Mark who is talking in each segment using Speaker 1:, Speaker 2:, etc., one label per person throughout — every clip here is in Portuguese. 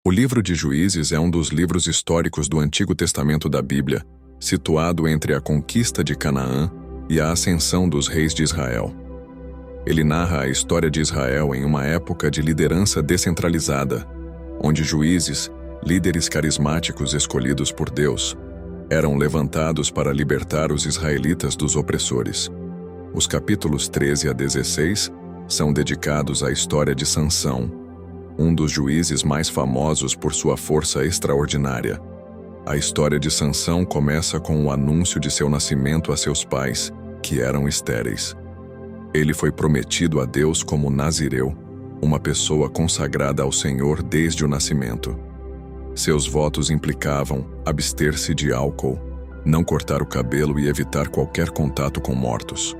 Speaker 1: O livro de Juízes é um dos livros históricos do Antigo Testamento da Bíblia, situado entre a conquista de Canaã e a ascensão dos reis de Israel. Ele narra a história de Israel em uma época de liderança descentralizada, onde juízes, líderes carismáticos escolhidos por Deus, eram levantados para libertar os israelitas dos opressores. Os capítulos 13 a 16 são dedicados à história de Sansão, um dos juízes mais famosos por sua força extraordinária. A história de Sansão começa com o anúncio de seu nascimento a seus pais, que eram estéreis. Ele foi prometido a Deus como nazireu, uma pessoa consagrada ao Senhor desde o nascimento. Seus votos implicavam abster-se de álcool, não cortar o cabelo e evitar qualquer contato com mortos.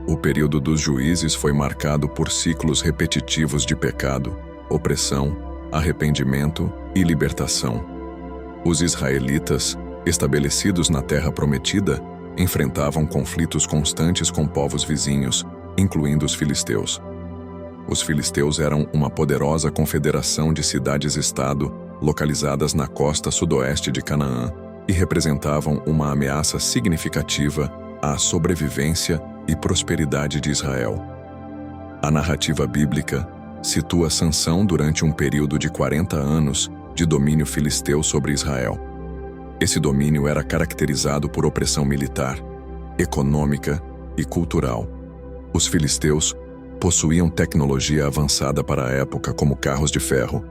Speaker 1: O período dos juízes foi marcado por ciclos repetitivos de pecado, opressão, arrependimento e libertação. Os israelitas, estabelecidos na terra prometida, enfrentavam conflitos constantes com povos vizinhos, incluindo os filisteus. Os filisteus eram uma poderosa confederação de cidades-estado localizadas na costa sudoeste de Canaã e representavam uma ameaça significativa à sobrevivência e prosperidade de Israel. A narrativa bíblica situa Sansão durante um período de 40 anos de domínio filisteu sobre Israel. Esse domínio era caracterizado por opressão militar, econômica e cultural. Os filisteus possuíam tecnologia avançada para a época, como carros de ferro,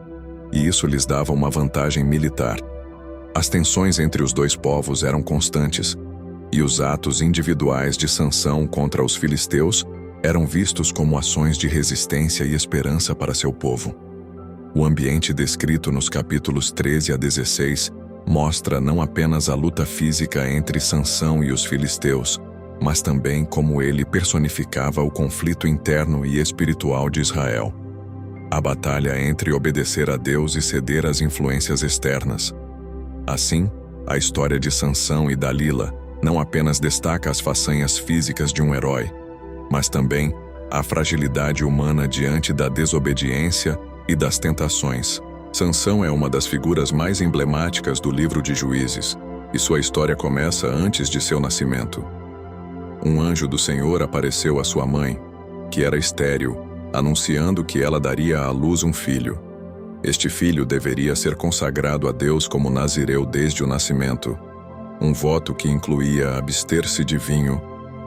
Speaker 1: e isso lhes dava uma vantagem militar. As tensões entre os dois povos eram constantes, e os atos individuais de Sansão contra os filisteus eram vistos como ações de resistência e esperança para seu povo. O ambiente descrito nos capítulos 13 a 16 mostra não apenas a luta física entre Sansão e os filisteus, mas também como ele personificava o conflito interno e espiritual de Israel. A batalha entre obedecer a Deus e ceder às influências externas. Assim, a história de Sansão e Dalila não apenas destaca as façanhas físicas de um herói, mas também a fragilidade humana diante da desobediência e das tentações. Sansão é uma das figuras mais emblemáticas do livro de Juízes, e sua história começa antes de seu nascimento. Um anjo do Senhor apareceu à sua mãe, que era estéril, anunciando que ela daria à luz um filho. Este filho deveria ser consagrado a Deus como nazireu desde o nascimento, um voto que incluía abster-se de vinho,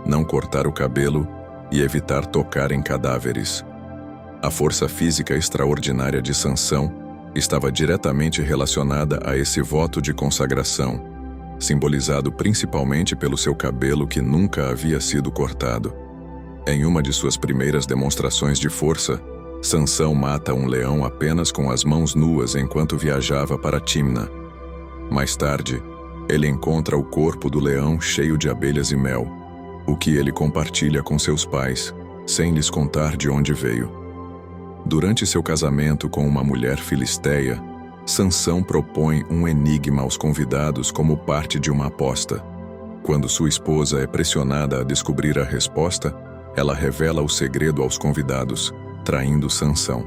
Speaker 1: não cortar o cabelo e evitar tocar em cadáveres. A força física extraordinária de Sansão estava diretamente relacionada a esse voto de consagração, simbolizado principalmente pelo seu cabelo que nunca havia sido cortado. Em uma de suas primeiras demonstrações de força, Sansão mata um leão apenas com as mãos nuas enquanto viajava para Timna. Mais tarde, ele encontra o corpo do leão cheio de abelhas e mel, o que ele compartilha com seus pais, sem lhes contar de onde veio. Durante seu casamento com uma mulher filisteia, Sansão propõe um enigma aos convidados como parte de uma aposta. Quando sua esposa é pressionada a descobrir a resposta, ela revela o segredo aos convidados, traindo Sansão.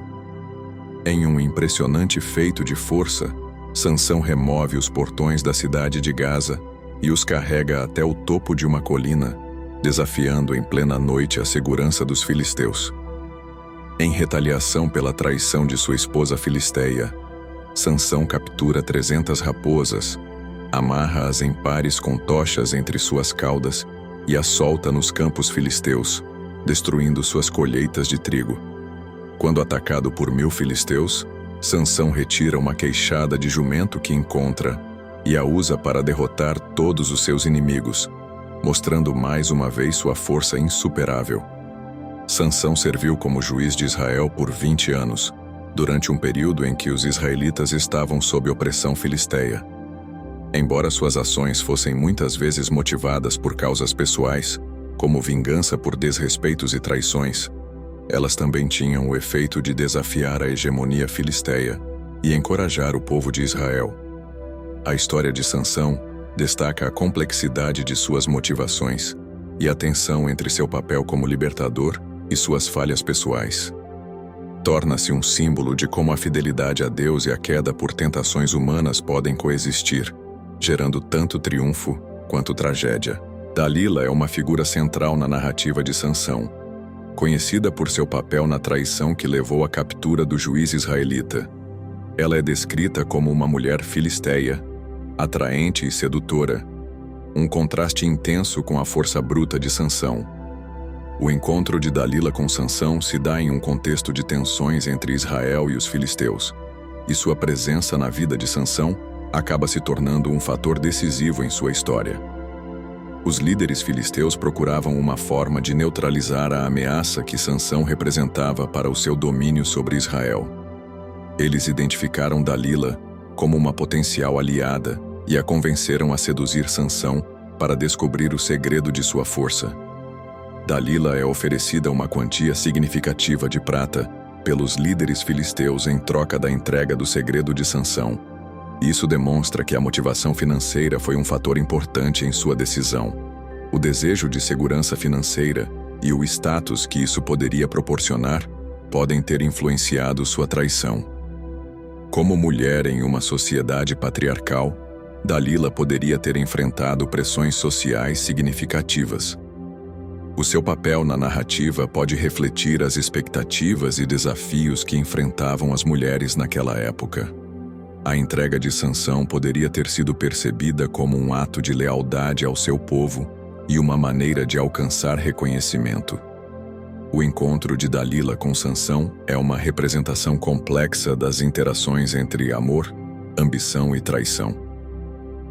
Speaker 1: Em um impressionante feito de força, Sansão remove os portões da cidade de Gaza e os carrega até o topo de uma colina, desafiando em plena noite a segurança dos filisteus. Em retaliação pela traição de sua esposa filisteia, Sansão captura 300 raposas, amarra-as em pares com tochas entre suas caudas e as solta nos campos filisteus, destruindo suas colheitas de trigo. Quando atacado por 1000 filisteus, Sansão retira uma queixada de jumento que encontra e a usa para derrotar todos os seus inimigos, mostrando mais uma vez sua força insuperável. Sansão serviu como juiz de Israel por 20 anos, durante um período em que os israelitas estavam sob opressão filisteia. Embora suas ações fossem muitas vezes motivadas por causas pessoais, como vingança por desrespeitos e traições, elas também tinham o efeito de desafiar a hegemonia filisteia e encorajar o povo de Israel. A história de Sansão destaca a complexidade de suas motivações e a tensão entre seu papel como libertador e suas falhas pessoais. torna-se um símbolo de como a fidelidade a Deus e a queda por tentações humanas podem coexistir, gerando tanto triunfo quanto tragédia. Dalila é uma figura central na narrativa de Sansão, conhecida por seu papel na traição que levou à captura do juiz israelita. Ela é descrita como uma mulher filisteia, atraente e sedutora, um contraste intenso com a força bruta de Sansão. O encontro de Dalila com Sansão se dá em um contexto de tensões entre Israel e os filisteus, e sua presença na vida de Sansão acaba se tornando um fator decisivo em sua história. Os líderes filisteus procuravam uma forma de neutralizar a ameaça que Sansão representava para o seu domínio sobre Israel. Eles identificaram Dalila como uma potencial aliada e a convenceram a seduzir Sansão para descobrir o segredo de sua força. Dalila é oferecida uma quantia significativa de prata pelos líderes filisteus em troca da entrega do segredo de Sansão. Isso demonstra que a motivação financeira foi um fator importante em sua decisão. O desejo de segurança financeira e o status que isso poderia proporcionar podem ter influenciado sua traição. Como mulher em uma sociedade patriarcal, Dalila poderia ter enfrentado pressões sociais significativas. O seu papel na narrativa pode refletir as expectativas e desafios que enfrentavam as mulheres naquela época. A entrega de Sansão poderia ter sido percebida como um ato de lealdade ao seu povo e uma maneira de alcançar reconhecimento. O encontro de Dalila com Sansão é uma representação complexa das interações entre amor, ambição e traição.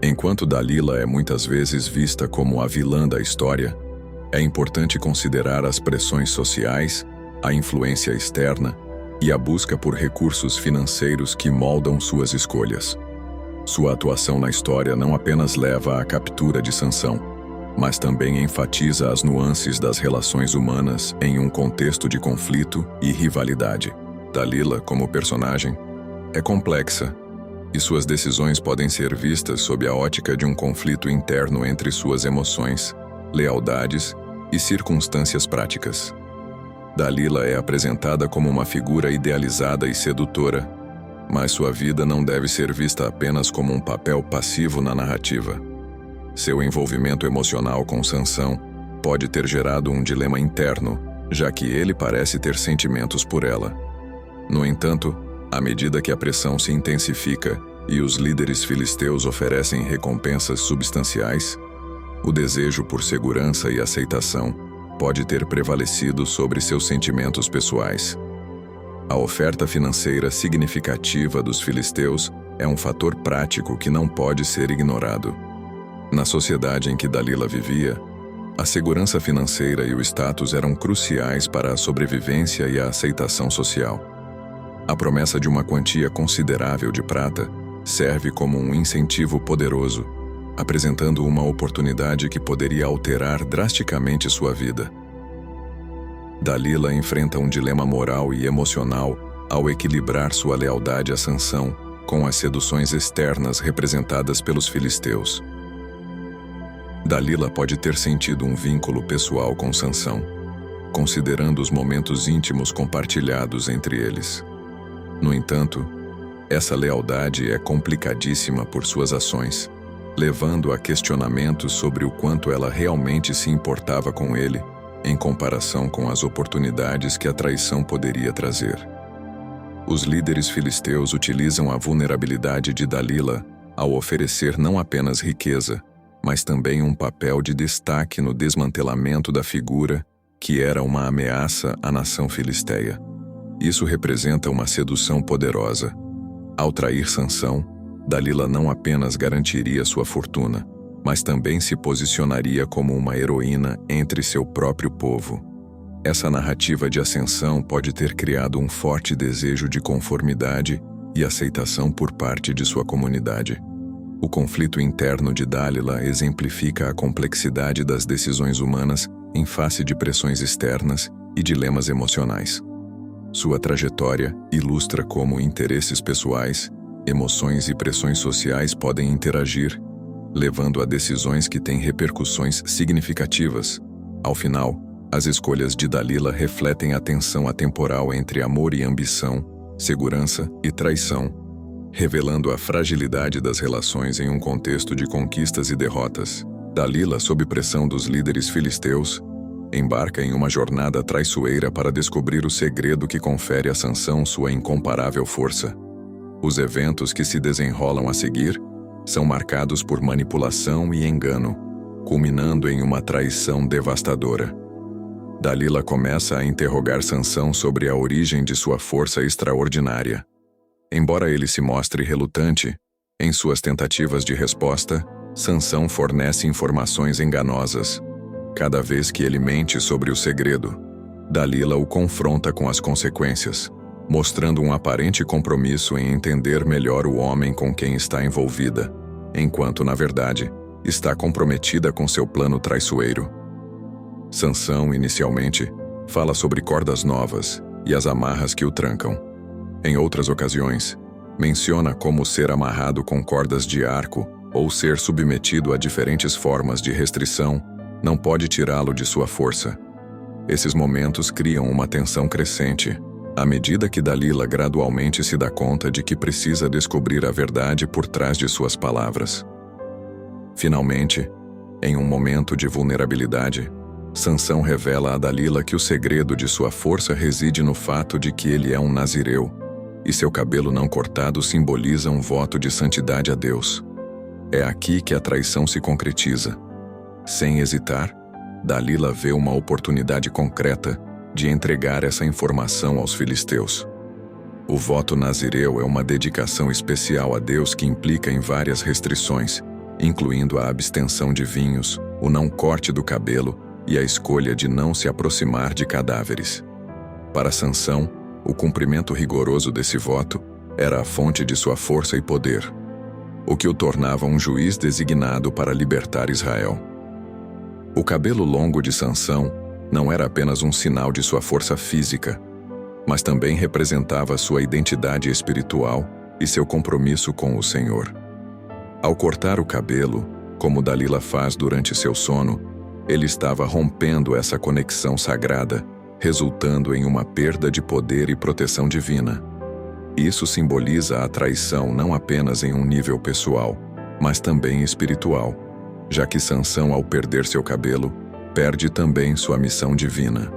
Speaker 1: Enquanto Dalila é muitas vezes vista como a vilã da história, é importante considerar as pressões sociais, a influência externa e a busca por recursos financeiros que moldam suas escolhas. Sua atuação na história não apenas leva à captura de Sansão, mas também enfatiza as nuances das relações humanas em um contexto de conflito e rivalidade. Dalila, como personagem, é complexa, e suas decisões podem ser vistas sob a ótica de um conflito interno entre suas emoções, lealdades e circunstâncias práticas. Dalila é apresentada como uma figura idealizada e sedutora, mas sua vida não deve ser vista apenas como um papel passivo na narrativa. Seu envolvimento emocional com Sansão pode ter gerado um dilema interno, já que ele parece ter sentimentos por ela. No entanto, à medida que a pressão se intensifica e os líderes filisteus oferecem recompensas substanciais, o desejo por segurança e aceitação pode ter prevalecido sobre seus sentimentos pessoais. A oferta financeira significativa dos filisteus é um fator prático que não pode ser ignorado. Na sociedade em que Dalila vivia, a segurança financeira e o status eram cruciais para a sobrevivência e a aceitação social. A promessa de uma quantia considerável de prata serve como um incentivo poderoso, apresentando uma oportunidade que poderia alterar drasticamente sua vida. Dalila enfrenta um dilema moral e emocional ao equilibrar sua lealdade a Sansão com as seduções externas representadas pelos filisteus. Dalila pode ter sentido um vínculo pessoal com Sansão, considerando os momentos íntimos compartilhados entre eles. No entanto, essa lealdade é complicadíssima por suas ações, levando a questionamentos sobre o quanto ela realmente se importava com ele, em comparação com as oportunidades que a traição poderia trazer. Os líderes filisteus utilizam a vulnerabilidade de Dalila ao oferecer não apenas riqueza, mas também um papel de destaque no desmantelamento da figura que era uma ameaça à nação filisteia. Isso representa uma sedução poderosa. Ao trair Sansão, Dalila não apenas garantiria sua fortuna, mas também se posicionaria como uma heroína entre seu próprio povo. Essa narrativa de ascensão pode ter criado um forte desejo de conformidade e aceitação por parte de sua comunidade. O conflito interno de Dalila exemplifica a complexidade das decisões humanas em face de pressões externas e dilemas emocionais. Sua trajetória ilustra como interesses pessoais, emoções e pressões sociais podem interagir, levando a decisões que têm repercussões significativas. Ao final, As escolhas de Dalila refletem a tensão atemporal entre amor e ambição, segurança e traição, revelando a fragilidade das relações em um contexto de conquistas e derrotas. Dalila, sob pressão dos líderes filisteus, embarca em uma jornada traiçoeira para descobrir o segredo que confere a Sansão sua incomparável força. Os eventos que se desenrolam a seguir são marcados por manipulação e engano, culminando em uma traição devastadora. Dalila começa a interrogar Sansão sobre a origem de sua força extraordinária. Embora ele se mostre relutante, em suas tentativas de resposta, Sansão fornece informações enganosas. Cada vez que ele mente sobre o segredo, Dalila o confronta com as consequências, mostrando um aparente compromisso em entender melhor o homem com quem está envolvida, enquanto, na verdade, está comprometida com seu plano traiçoeiro. Sansão, inicialmente, fala sobre cordas novas e as amarras que o trancam. Em outras ocasiões, menciona como ser amarrado com cordas de arco ou ser submetido a diferentes formas de restrição não pode tirá-lo de sua força. Esses momentos criam uma tensão crescente, à medida que Dalila gradualmente se dá conta de que precisa descobrir a verdade por trás de suas palavras. Finalmente, em um momento de vulnerabilidade, Sansão revela a Dalila que o segredo de sua força reside no fato de que ele é um nazireu, e seu cabelo não cortado simboliza um voto de santidade a Deus. É aqui que a traição se concretiza. Sem hesitar, Dalila vê uma oportunidade concreta de entregar essa informação aos filisteus. O voto nazireu é uma dedicação especial a Deus que implica em várias restrições, incluindo a abstenção de vinhos, o não corte do cabelo e a escolha de não se aproximar de cadáveres. Para Sansão, o cumprimento rigoroso desse voto era a fonte de sua força e poder, o que o tornava um juiz designado para libertar Israel. O cabelo longo de Sansão não era apenas um sinal de sua força física, mas também representava sua identidade espiritual e seu compromisso com o Senhor. Ao cortar o cabelo, como Dalila faz durante seu sono, ele estava rompendo essa conexão sagrada, resultando em uma perda de poder e proteção divina. Isso simboliza a traição não apenas em um nível pessoal, mas também espiritual, já que Sansão, ao perder seu cabelo, perde também sua missão divina.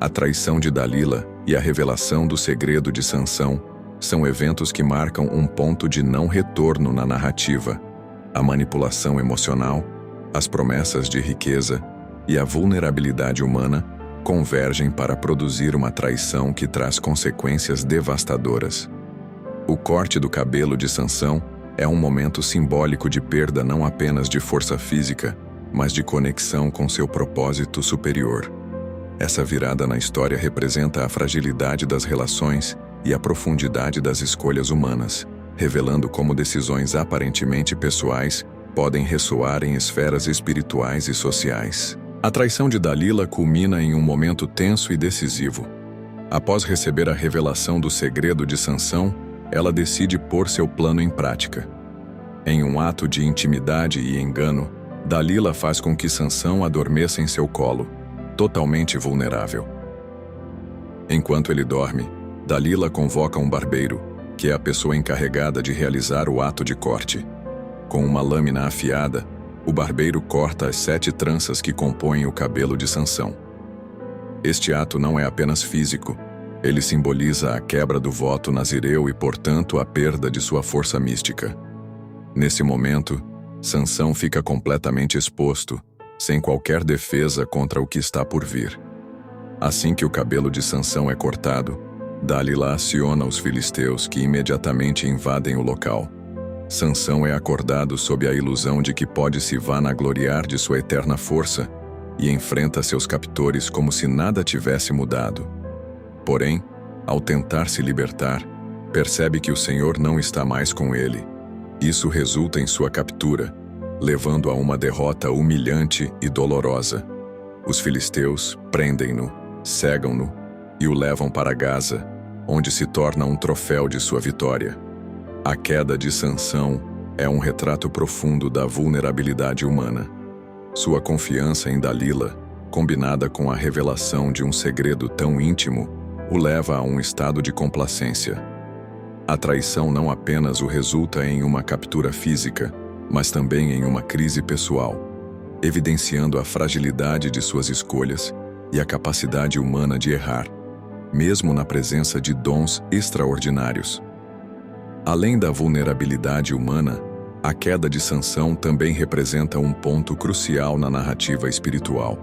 Speaker 1: A traição de Dalila e a revelação do segredo de Sansão são eventos que marcam um ponto de não retorno na narrativa. A manipulação emocional, as promessas de riqueza e a vulnerabilidade humana convergem para produzir uma traição que traz consequências devastadoras. O corte do cabelo de Sansão é um momento simbólico de perda não apenas de força física, mas de conexão com seu propósito superior. Essa virada na história representa a fragilidade das relações e a profundidade das escolhas humanas, revelando como decisões aparentemente pessoais podem ressoar em esferas espirituais e sociais. A traição de Dalila culmina em um momento tenso e decisivo. Após receber a revelação do segredo de Sansão, ela decide pôr seu plano em prática. Em um ato de intimidade e engano, Dalila faz com que Sansão adormeça em seu colo, totalmente vulnerável. Enquanto ele dorme, Dalila convoca um barbeiro, que é a pessoa encarregada de realizar o ato de corte. Com uma lâmina afiada, o barbeiro corta as 7 tranças que compõem o cabelo de Sansão. Este ato não é apenas físico, ele simboliza a quebra do voto nazireu e, portanto, a perda de sua força mística. Nesse momento, Sansão fica completamente exposto, sem qualquer defesa contra o que está por vir. Assim que o cabelo de Sansão é cortado, Dalila aciona os filisteus que imediatamente invadem o local. Sansão é acordado sob a ilusão de que pode se vanagloriar de sua eterna força e enfrenta seus captores como se nada tivesse mudado. Porém, ao tentar se libertar, percebe que o Senhor não está mais com ele. Isso resulta em sua captura, levando a uma derrota humilhante e dolorosa. Os filisteus prendem-no, cegam-no e o levam para Gaza, onde se torna um troféu de sua vitória. A queda de Sansão é um retrato profundo da vulnerabilidade humana. Sua confiança em Dalila combinada com a revelação de um segredo tão íntimo, o leva a um estado de complacência. A traição não apenas o resulta em uma captura física, mas também em uma crise pessoal, evidenciando a fragilidade de suas escolhas e a capacidade humana de errar, mesmo na presença de dons extraordinários. Além da vulnerabilidade humana, a queda de Sansão também representa um ponto crucial na narrativa espiritual.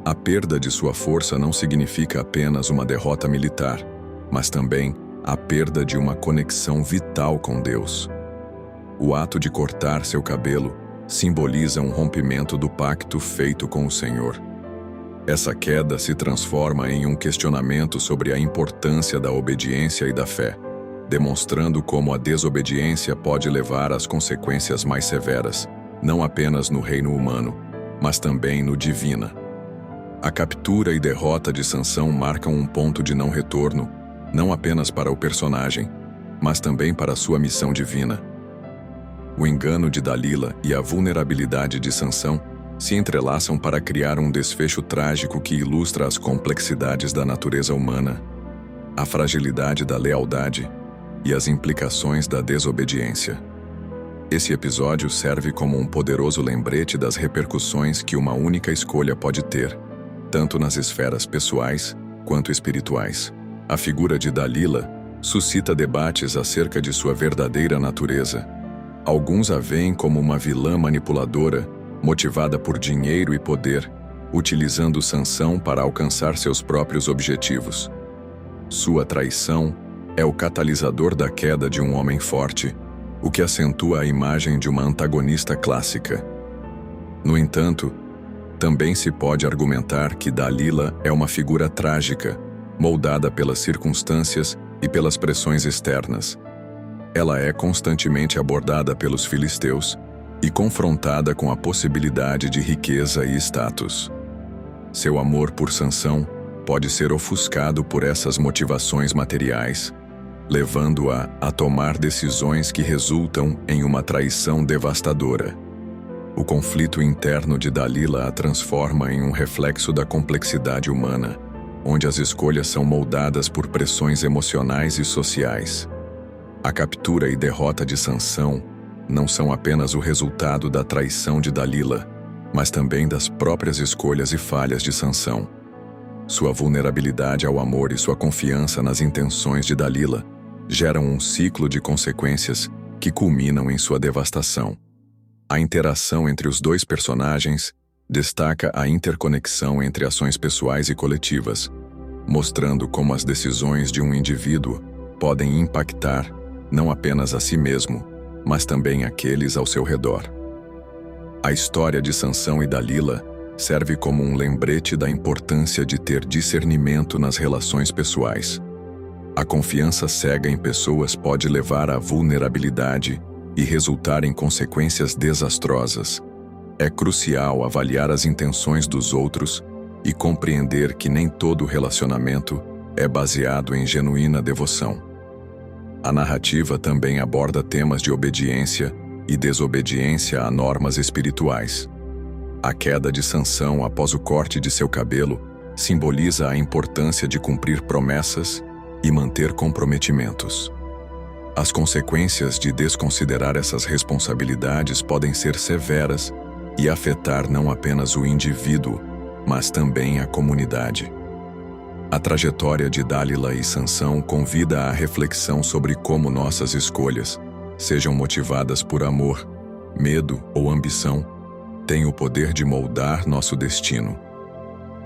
Speaker 1: A perda de sua força não significa apenas uma derrota militar, mas também a perda de uma conexão vital com Deus. O ato de cortar seu cabelo simboliza um rompimento do pacto feito com o Senhor. Essa queda se transforma em um questionamento sobre a importância da obediência e da fé, demonstrando como a desobediência pode levar às consequências mais severas, não apenas no reino humano, mas também no divino. A captura e derrota de Sansão marcam um ponto de não retorno, não apenas para o personagem, mas também para sua missão divina. O engano de Dalila e a vulnerabilidade de Sansão se entrelaçam para criar um desfecho trágico que ilustra as complexidades da natureza humana, a fragilidade da lealdade e as implicações da desobediência. Esse episódio serve como um poderoso lembrete das repercussões que uma única escolha pode ter, tanto nas esferas pessoais quanto espirituais. A figura de Dalila suscita debates acerca de sua verdadeira natureza. Alguns a veem como uma vilã manipuladora, motivada por dinheiro e poder, utilizando Sansão para alcançar seus próprios objetivos. Sua traição é o catalisador da queda de um homem forte, o que acentua a imagem de uma antagonista clássica. No entanto, também se pode argumentar que Dalila é uma figura trágica, moldada pelas circunstâncias e pelas pressões externas. Ela é constantemente abordada pelos filisteus e confrontada com a possibilidade de riqueza e status. Seu amor por Sansão pode ser ofuscado por essas motivações materiais, levando-a a tomar decisões que resultam em uma traição devastadora. O conflito interno de Dalila a transforma em um reflexo da complexidade humana, onde as escolhas são moldadas por pressões emocionais e sociais. A captura e derrota de Sansão não são apenas o resultado da traição de Dalila, mas também das próprias escolhas e falhas de Sansão. Sua vulnerabilidade ao amor e sua confiança nas intenções de Dalila geram um ciclo de consequências que culminam em sua devastação. A interação entre os dois personagens destaca a interconexão entre ações pessoais e coletivas, mostrando como as decisões de um indivíduo podem impactar não apenas a si mesmo, mas também aqueles ao seu redor. A história de Sansão e Dalila serve como um lembrete da importância de ter discernimento nas relações pessoais. A confiança cega em pessoas pode levar à vulnerabilidade e resultar em consequências desastrosas. É crucial avaliar as intenções dos outros e compreender que nem todo relacionamento é baseado em genuína devoção. A narrativa também aborda temas de obediência e desobediência a normas espirituais. A queda de Sansão após o corte de seu cabelo simboliza a importância de cumprir promessas e manter comprometimentos. As consequências de desconsiderar essas responsabilidades podem ser severas e afetar não apenas o indivíduo, mas também a comunidade. A trajetória de Dalila e Sansão convida à reflexão sobre como nossas escolhas, sejam motivadas por amor, medo ou ambição, têm o poder de moldar nosso destino.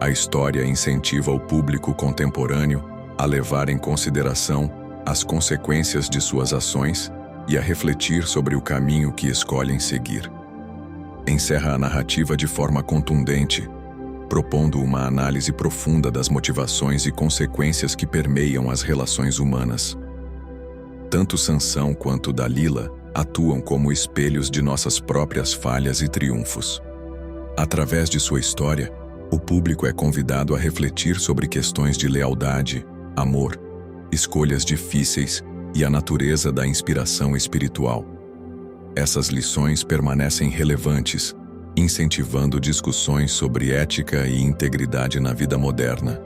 Speaker 1: A história incentiva o público contemporâneo a levar em consideração as consequências de suas ações e a refletir sobre o caminho que escolhem seguir. Encerra a narrativa de forma contundente, propondo uma análise profunda das motivações e consequências que permeiam as relações humanas. Tanto Sansão quanto Dalila atuam como espelhos de nossas próprias falhas e triunfos. Através de sua história, o público é convidado a refletir sobre questões de lealdade, amor, escolhas difíceis e a natureza da inspiração espiritual. Essas lições permanecem relevantes, incentivando discussões sobre ética e integridade na vida moderna.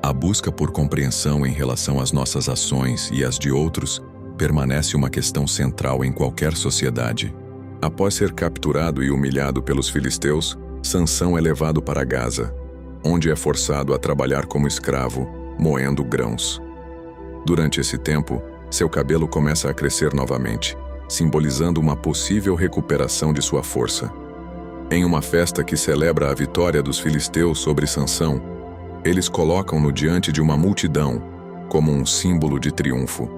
Speaker 1: A busca por compreensão em relação às nossas ações e às de outros permanece uma questão central em qualquer sociedade. Após ser capturado e humilhado pelos filisteus, Sansão é levado para Gaza, onde é forçado a trabalhar como escravo, moendo grãos. Durante esse tempo, seu cabelo começa a crescer novamente, simbolizando uma possível recuperação de sua força. Em uma festa que celebra a vitória dos filisteus sobre Sansão, eles colocam-no diante de uma multidão, como um símbolo de triunfo.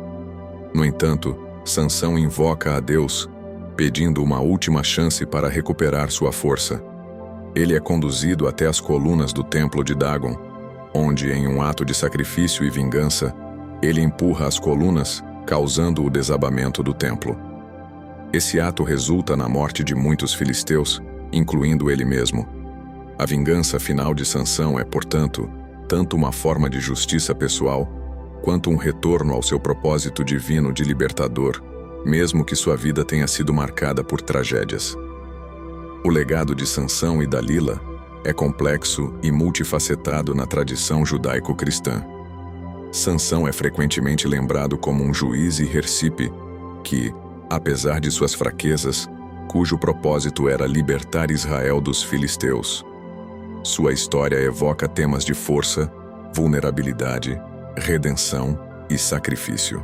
Speaker 1: No entanto, Sansão invoca a Deus, pedindo uma última chance para recuperar sua força. Ele é conduzido até as colunas do templo de Dagon, onde, em um ato de sacrifício e vingança, ele empurra as colunas, causando o desabamento do templo. Esse ato resulta na morte de muitos filisteus, incluindo ele mesmo. A vingança final de Sansão é, portanto, tanto uma forma de justiça pessoal, quanto um retorno ao seu propósito divino de libertador, mesmo que sua vida tenha sido marcada por tragédias. O legado de Sansão e Dalila é complexo e multifacetado na tradição judaico-cristã. Sansão é frequentemente lembrado como um juiz e Hersipe que, apesar de suas fraquezas, cujo propósito era libertar Israel dos filisteus. Sua história evoca temas de força, vulnerabilidade, redenção e sacrifício.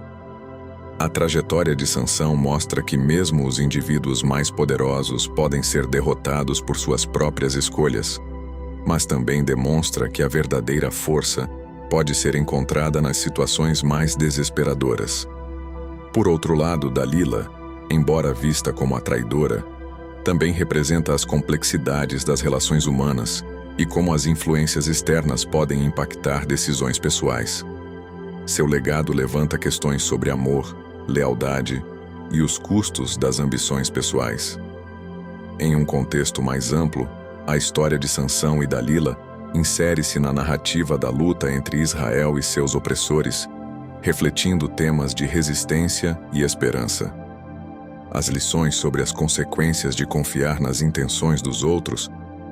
Speaker 1: A trajetória de Sansão mostra que mesmo os indivíduos mais poderosos podem ser derrotados por suas próprias escolhas, mas também demonstra que a verdadeira força pode ser encontrada nas situações mais desesperadoras. Por outro lado, Dalila, embora vista como a traidora, também representa as complexidades das relações humanas e como as influências externas podem impactar decisões pessoais. Seu legado levanta questões sobre amor, lealdade e os custos das ambições pessoais. Em um contexto mais amplo, a história de Sansão e Dalila insere-se na narrativa da luta entre Israel e seus opressores, refletindo temas de resistência e esperança. As lições sobre as consequências de confiar nas intenções dos outros,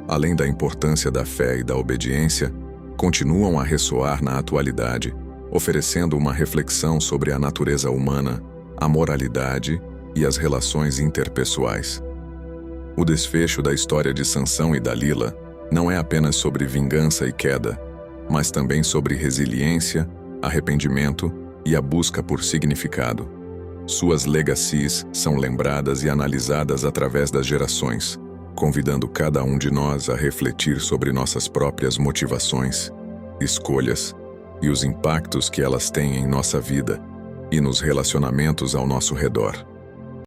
Speaker 1: além da importância da fé e da obediência, continuam a ressoar na atualidade, oferecendo uma reflexão sobre a natureza humana, a moralidade e as relações interpessoais. O desfecho da história de Sansão e Dalila não é apenas sobre vingança e queda, mas também sobre resiliência, arrependimento e a busca por significado. Suas legacies são lembradas e analisadas através das gerações, convidando cada um de nós a refletir sobre nossas próprias motivações, escolhas e os impactos que elas têm em nossa vida e nos relacionamentos ao nosso redor.